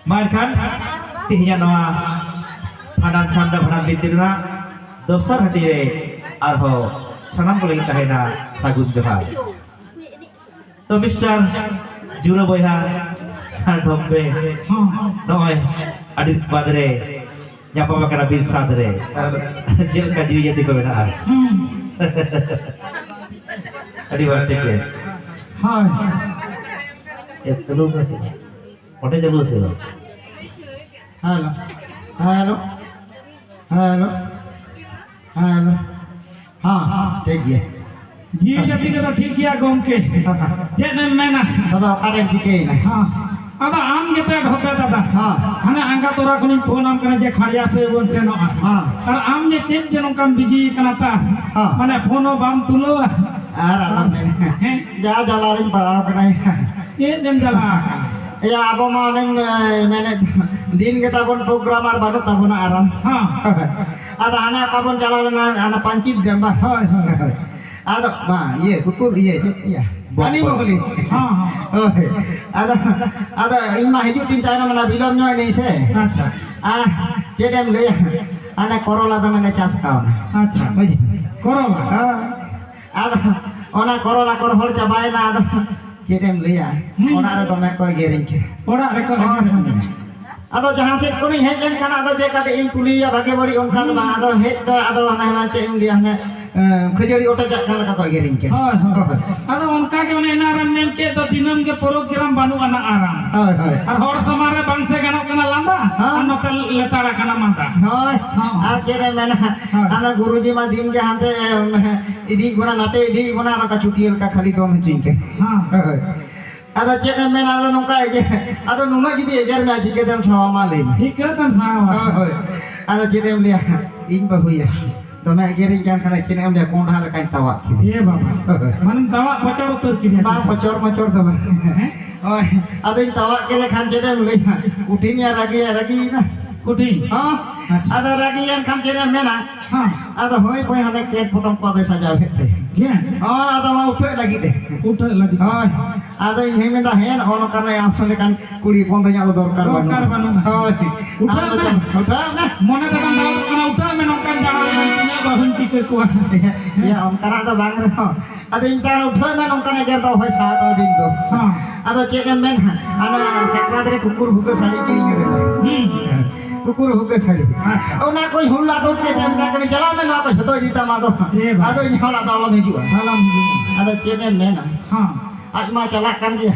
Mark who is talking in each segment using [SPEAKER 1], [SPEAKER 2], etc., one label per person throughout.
[SPEAKER 1] Mainkan tihnya noa padan canda padan bitirna dosar hadire arho sanam boleh tahena sagun johar. To Mr. Juro boyha dompe noy adit badre nyapa makana bisa dre jel kaji ya diko benar. Adi batik ya.
[SPEAKER 2] Hai.
[SPEAKER 1] Ya telur masih. Oke jalur sih lo.
[SPEAKER 3] Halo, halo, halo, halo. ठीक है
[SPEAKER 2] जी जति के तो ठीक किया गम के जे ने मेना
[SPEAKER 3] दादा कारें ठीक है ना
[SPEAKER 2] हां अदा आम के पेट होते दादा
[SPEAKER 3] हां
[SPEAKER 2] हने आंगा तोरा कोनी फोन आम कने जे खड़िया से बोन से न
[SPEAKER 3] हां
[SPEAKER 2] और आम जे चेक जे नोकम बिजी कना ता माने फोनो बाम तुलो
[SPEAKER 3] आर आराम में जा जलारिन पराव कनाई
[SPEAKER 2] ये दिन जला
[SPEAKER 3] या अब माने मैंने दिन के ताबन प्रोग्राम आर बानो ताबन आराम
[SPEAKER 2] हां
[SPEAKER 3] ada anak kapan jalan anak pancit jamba ada ma iya kukur iya iya ani mau beli ada imah hijau tinta nama nabi lamnya ini se jadi mulai anak Corolla teman cas kau
[SPEAKER 2] Corolla
[SPEAKER 3] ada anak Corolla korhol cabai na ada jadi mulai orang ada teman kau gering
[SPEAKER 2] orang rekor
[SPEAKER 3] atau jangan sih kau nih headline karena atau jika ada yang kuliah bagi bagi orang kan atau head atau anak macam yang dia hanya kejari otak jangan kau kau gering ke.
[SPEAKER 2] Atau orang ke mana enaran melke atau dinam ke program banu anak aram. Ar hor samare bangsa kena kena landa, anak letara kena mata.
[SPEAKER 3] Akhirnya mana anak guruji mah din ke hante idi mana nate idi mana anak cuti ka khali dom hijing ke. Ada cina mana ada nungka aja, ada nungka jadi ajar me aja kita sama malin.
[SPEAKER 2] ठीक है तम सावा
[SPEAKER 3] ada cina melihat ini bahu ya, dome ajarin jangan karena cina melihat kau dah lekai tawa.
[SPEAKER 2] Iya bapak, mana tawa pocor tu kini.
[SPEAKER 3] Bang pocor tuh bang. Oh, ada yang tawa kena kan cina melihat, kutinya ragi na.
[SPEAKER 2] Kuti.
[SPEAKER 3] Ada ragi yang kan cina mana? Ada hoi hanya kian potong kau saja bete.
[SPEAKER 2] Iya.
[SPEAKER 3] Ada mau utuh lagi deh.
[SPEAKER 2] Utuh lagi.
[SPEAKER 3] Ada yang minta hen orang karena yang kan kuli pondonya lo dorkar banu. Udah nah.
[SPEAKER 2] Mana kata tahu karena udah menongkan jangan nantinya bahun cikir kuah.
[SPEAKER 3] Ya om karena ada bang ada yang tahu udah menongkan aja tahu hai saat ada itu. Ada ceknya men ada sekretari kukur buka sari kirinya itu. कुकुर होके छड़ी और ना कोई हुल्ला दौड़ के time का कने चला में ना को छतो जीता मा तो आदो इन होला दालो में जुआ
[SPEAKER 2] salam
[SPEAKER 3] ada cene mena आज मा चला kan dia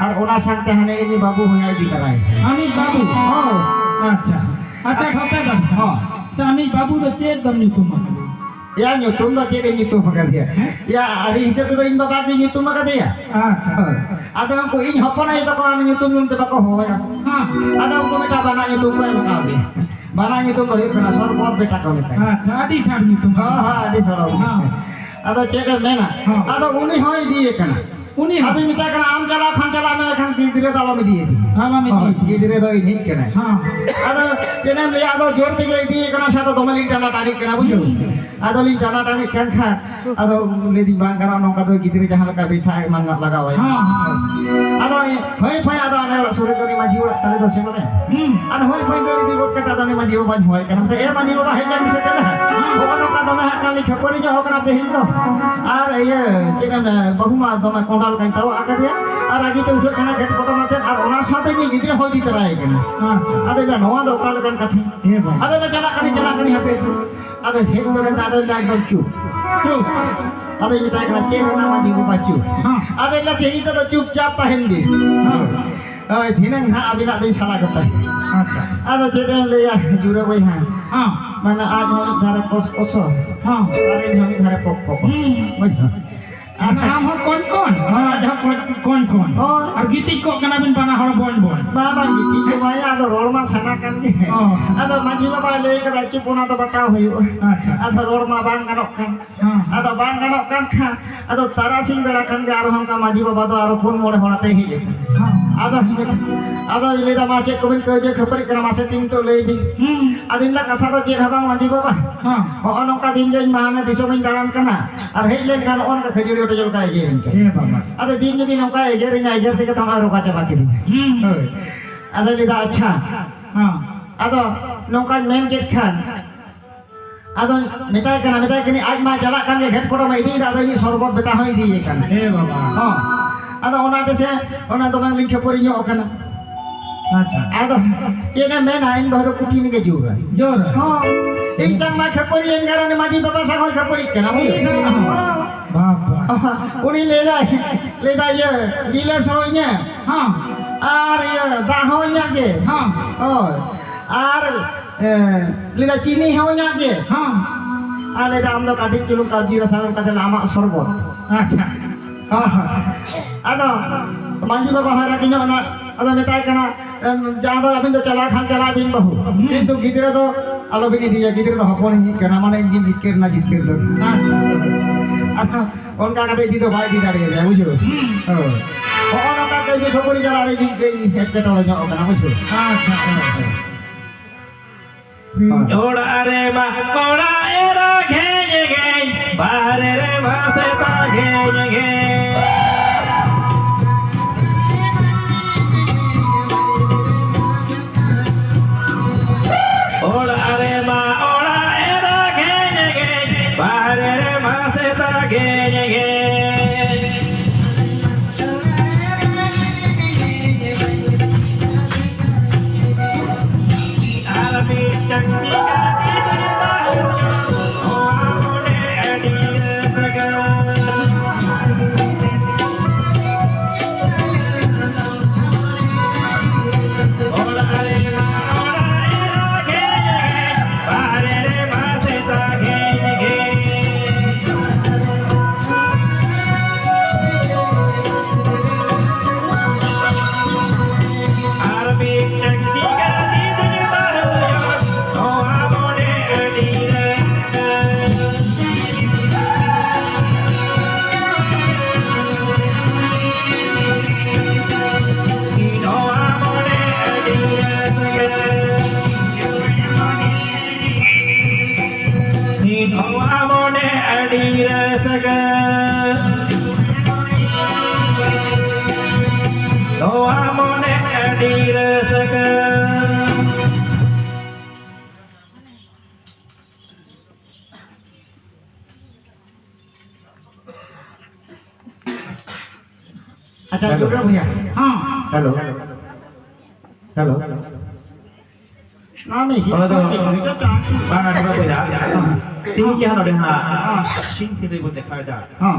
[SPEAKER 3] আর ওনা সাথে হানে ini babu হইয়া দি করাই
[SPEAKER 2] আমি বাবু আচ্ছা আচ্ছা খপে দাম তা আমি বাবু তো চেক দাম নি তোমাকে
[SPEAKER 3] ya nyutum da cede nyutum maka dia ya ari hijab tu in baba di nyutum maka dia
[SPEAKER 2] আচ্ছা
[SPEAKER 3] ada ko in hopona itu ko an nyutum nyum te bako hoya
[SPEAKER 2] হ্যাঁ
[SPEAKER 3] ada ko meta bana nyutum ko maka dia bana nyutum ko kana sorbot beta ko meta
[SPEAKER 2] আচ্ছা আদি ছাড় নি তুমি
[SPEAKER 3] ha adi soro ada cede mena ada uni hoy diye kana
[SPEAKER 2] উনি
[SPEAKER 3] ada mita kana am chala khan chala me khan ki dire dalo me diye di
[SPEAKER 2] আমি
[SPEAKER 3] ki dire do ini kana
[SPEAKER 2] হ্যাঁ
[SPEAKER 3] ada cene le ada jor te ge diye kana sa to domali tana tani kana bujo ada lin tana tani kan kha ada le di bang kana nong ka do ki dire jahan ka bitha man lagawa
[SPEAKER 2] হ্যাঁ
[SPEAKER 3] ada hoy phai ada ana sore kari maji ora tale do semale ada hoy phai dari di rot kata dane maji ban hoy kana te e maji ba helan se kana ono ka dome ha kali khapori jo kana te hindo ar ye cene bahuma dome kondal kan tahu aga dia ar agi te uthre kana get photo mate ar ona sathe ni gidre hoy di tarai kana
[SPEAKER 2] আচ্ছা
[SPEAKER 3] ada da noa do kal kan kathi
[SPEAKER 2] এ বাবা
[SPEAKER 3] ada da jala kani hape ada hek do da ada da ekdom chup
[SPEAKER 2] চুপ
[SPEAKER 3] ada mita kana cene na maji bu bacu
[SPEAKER 2] হ্যাঁ
[SPEAKER 3] ada la teni to chup chap tahen di
[SPEAKER 2] হ্যাঁ
[SPEAKER 3] dinang ha abina dei salah katai
[SPEAKER 2] আচ্ছা
[SPEAKER 3] ada cede le ya jure boy ha
[SPEAKER 2] হ্যাঁ
[SPEAKER 3] mana aaj honi dhare kos koso
[SPEAKER 2] হ্যাঁ
[SPEAKER 3] are honi dhare pok pok বুঝছো
[SPEAKER 2] নাম হর কোন কোন আধা কোন কোন আর গীতি কো কানা বিন পানা হর বন বন
[SPEAKER 3] baba giti ko maya ada rol ma sana kan ge ada maji baba le ka ci puna to batao hoyu
[SPEAKER 2] আচ্ছা
[SPEAKER 3] ada rol ma bang kanok kan
[SPEAKER 2] হ্যাঁ
[SPEAKER 3] ada bang kanok kan kha ada tarasing bela kan ge aro hon ka maji baba do aro phone mode horate hi je
[SPEAKER 2] হ্যাঁ
[SPEAKER 3] ada le da ma che komen ke je khapari kana mase tim to le bi adin la katha to je habang maji baba
[SPEAKER 2] হ্যাঁ
[SPEAKER 3] ono ka din je mahana disomin dalam kana ar hei len kan on ka khajuri oto jol ka je
[SPEAKER 2] এ বাবা
[SPEAKER 3] ada din jadi nongka eger nya eger te ka tama ro ka chaba ki ada lida acha
[SPEAKER 2] হ্যাঁ
[SPEAKER 3] ada nongka main gate khan ada metai kani aj ma jala kan ge gate photo mai di ada ni sorbot beta hoi di ye kan
[SPEAKER 2] এ বাবা
[SPEAKER 3] ada ona te se ona to bang link pori nyo kana
[SPEAKER 2] আচ্ছা
[SPEAKER 3] ada kena main ain bahro kuti ni ke jura
[SPEAKER 2] জোর
[SPEAKER 3] in sang ma khapori en garane maji baba sa hoi khapori kana mo
[SPEAKER 2] বাবা
[SPEAKER 3] uni leda ye gila soinya
[SPEAKER 2] হ্যাঁ
[SPEAKER 3] ar ye da hoinya ke
[SPEAKER 2] হ্যাঁ
[SPEAKER 3] oh ar leda chini hoinya ke
[SPEAKER 2] হ্যাঁ
[SPEAKER 3] ar leda amdo kati chulung kabji rasa kata lama sorbot
[SPEAKER 2] আচ্ছা
[SPEAKER 3] ada manji baba hara kinyo na ada metai kana jahan do abin do chala khan chala bin bahu kintu gidre do alo bini dia gidre do hopon ni kana mane injin jikker na jikker do
[SPEAKER 2] আচ্ছা
[SPEAKER 3] ada onka kata di do bai di dare ya bujo ono ka ke je khopori jala re di ke het ke tole nyo kana bujo
[SPEAKER 2] আচ্ছা
[SPEAKER 1] ওড়া রে মা ওড়া এরা ঘেয়ে গে বারে রে ভাসে তা ঘেয়ে গে ওড়া রে মা ওড়া এরা ঘেয়ে গে বারে রে ভাসে তা ঘেয়ে গে আরবি চন্ডিকা
[SPEAKER 3] acha jura bhaiya
[SPEAKER 2] হ্যাঁ
[SPEAKER 1] hello hello
[SPEAKER 3] na me si
[SPEAKER 1] Bang ada apa ya? Tinggi yang ada ha. Sing sini pun cek ada.
[SPEAKER 3] ha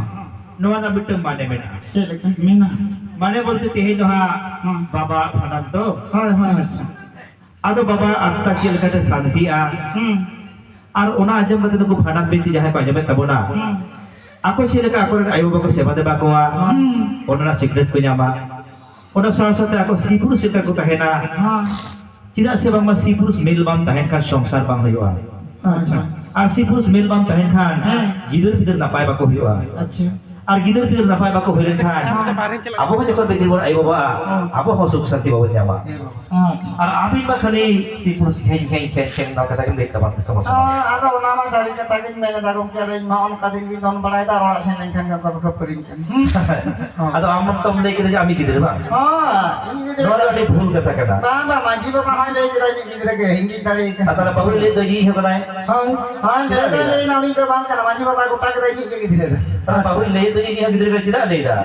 [SPEAKER 1] नवा ना बिट्टू माने मेना
[SPEAKER 3] चेक लेके
[SPEAKER 2] मेना
[SPEAKER 1] माने बोलते तेहे जो हा बाबा फनान तो
[SPEAKER 3] हाय हाय अच्छा
[SPEAKER 1] आदो बाबा आपका चेल कटे शांति आ और ओना आजम कते तो फनान बिनती जहां को आजम तबोना ako sila ka ako rin ayaw ba ko siya bade ba ko ona na secret ko nyama ona sa ako sipur sila ko tahena tidak sebang mas sipur mil bam tahen kan songsar bang hoyoa
[SPEAKER 3] अच्छा
[SPEAKER 1] আর sipur mil bam tahen kan gidur gidur napay ba ko hoyoa
[SPEAKER 3] अच्छा
[SPEAKER 1] আর gidur gidur napay ba ko hoyoa kan abo ko jokor bedir bon ayaw ba abo ho suk santi ba nyama আর আমি বা খালি sipur keng na kata kan dekta ba sama sama
[SPEAKER 3] ada nama sari kata kan mena dagong kaya rin maon kadin di don balay da rola sen kan kan ko perin kan
[SPEAKER 1] ado amon tom le kita ami gidur ba
[SPEAKER 3] ini jadi
[SPEAKER 1] no ada भूल kata kana
[SPEAKER 3] baba maji baba hai le jira ni gidra ke hindi tari
[SPEAKER 1] atala bahu le to yi ho kana
[SPEAKER 3] hai le le na ni to bang kana maji baba ko tak dai ni gidra
[SPEAKER 1] bahu le to yi ha gidur ka tidak le da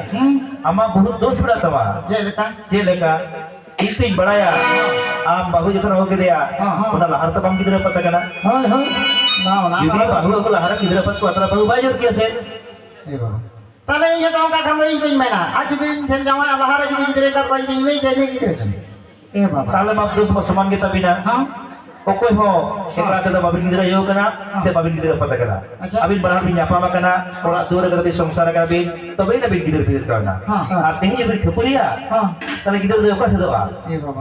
[SPEAKER 1] ama बहुत दोष berata ma
[SPEAKER 3] je leka
[SPEAKER 1] Jeleka itu yang beraya am bahu jika ho gede ya ona lahar ta bang gidur pata kana
[SPEAKER 2] হয় হয়
[SPEAKER 3] na
[SPEAKER 1] jadi bahu ko lahar gidur pat ko atara bahu bajur kia se
[SPEAKER 3] তাহলে এই তো আমরা খাম এই কই মেনা আজ যদি সেন জামা আল্লাহর যদি গিদরে কার পাই দিই যাই গিদরে এ বাবা
[SPEAKER 1] tale map dos ma saman kita bina
[SPEAKER 2] হ্যাঁ
[SPEAKER 1] okoi ho ekla kada babin gidur yo kana se babin gidur pata kana abin barang di nyapa makana ora dur kada bi songsar ka bin to bin abin gidur gidur kana artinya jebir khepuria tale gidur do ka se do a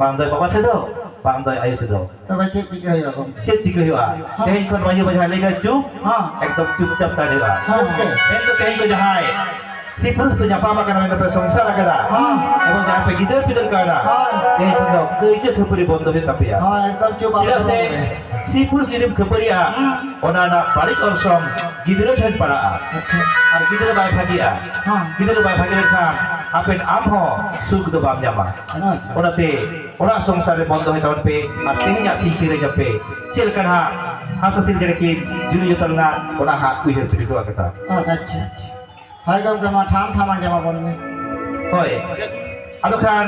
[SPEAKER 1] bang do papa se do bang do ayo se do
[SPEAKER 3] তবে ঠিক ঠিক হই রকম
[SPEAKER 1] cek jika yo a tehin kon maju bajai lega cup
[SPEAKER 3] হ্যাঁ
[SPEAKER 1] ekdom cupcap tadi a
[SPEAKER 3] okay
[SPEAKER 1] ento tehin ko jahai si purus pe nyapa makana men pe songsar kada এবং যারা pe gidur gidur kana tehin ko do keje khepuri bondo he tapi ya
[SPEAKER 3] হ্যাঁ একদম চুপ
[SPEAKER 1] Tidak se si purus jadi keperia ona na balik orsom gidere than para
[SPEAKER 3] আচ্ছা
[SPEAKER 1] ar gidere bai bhagia gidere bai bhagia khan apen amho suk do bam jama
[SPEAKER 3] আচ্ছা
[SPEAKER 1] ona te ona songsare bondo he taon pe ar tehnya si sire jape cel kan ha hasa sil jere ki juni jotalna ona ha kuiher pitu kata
[SPEAKER 3] আচ্ছা আচ্ছা হয় গাম জামা ঠাম ঠামা জামা বলবে
[SPEAKER 1] hoy ado khan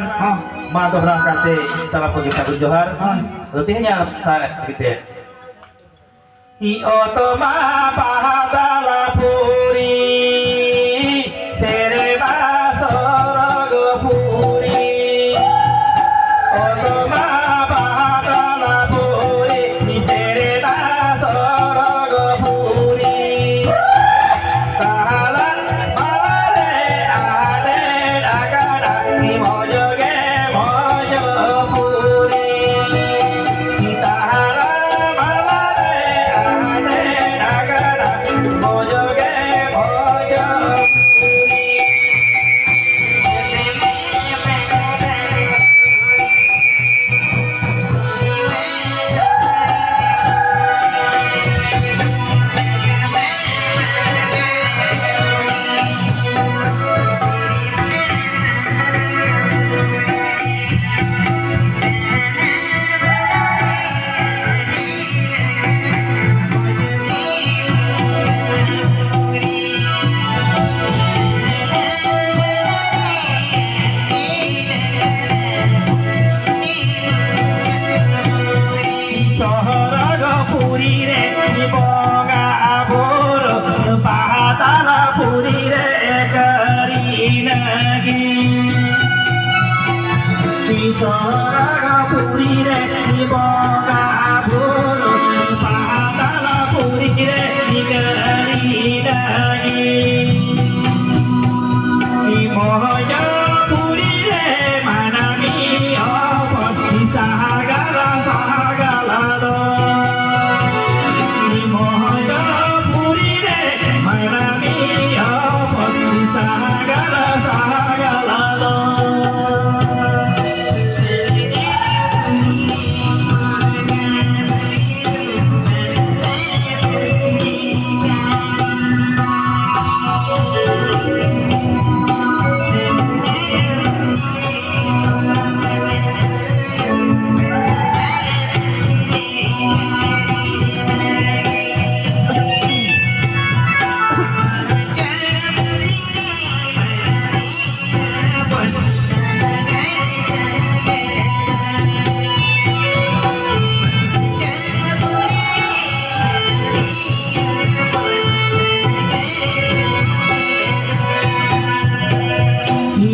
[SPEAKER 1] ma do rang kate salam ko sagun johar ado tehnya ta gitu I otoma bahadala puri sereba sorogo puri otoma bahadala puri sereba sorogo puri tahala malale ade agada ni mojoge mojo puri tahala malale ade agada mojoge mojo puri Sohraga puri re boga abur pahatala puri re kari nagi Sohraga puri re boga abur pahatala puri re kari nagi Mohoja puri re manami opot sahagala sahagala do Mohoja puri re manami opot sahagala sahagala do
[SPEAKER 4] Thank you.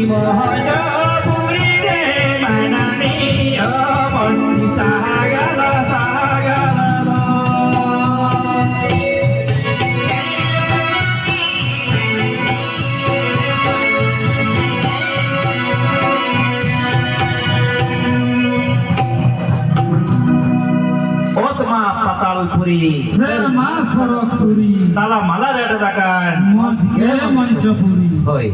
[SPEAKER 1] Mojopuri re manani omon sagala sagala lo. Otma Patalpuri
[SPEAKER 2] Serma Sorokpuri
[SPEAKER 1] Tala Mala Dadakan
[SPEAKER 2] Mojke Manchapuri
[SPEAKER 1] Hoi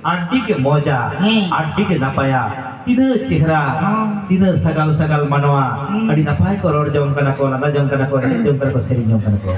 [SPEAKER 1] Adik moja Adik napaya Tidak cehra Tidak sagal-sagal manwa Adi napai koror jong kana ko Nada jong kana ko Jong kana ko seri jong kana ko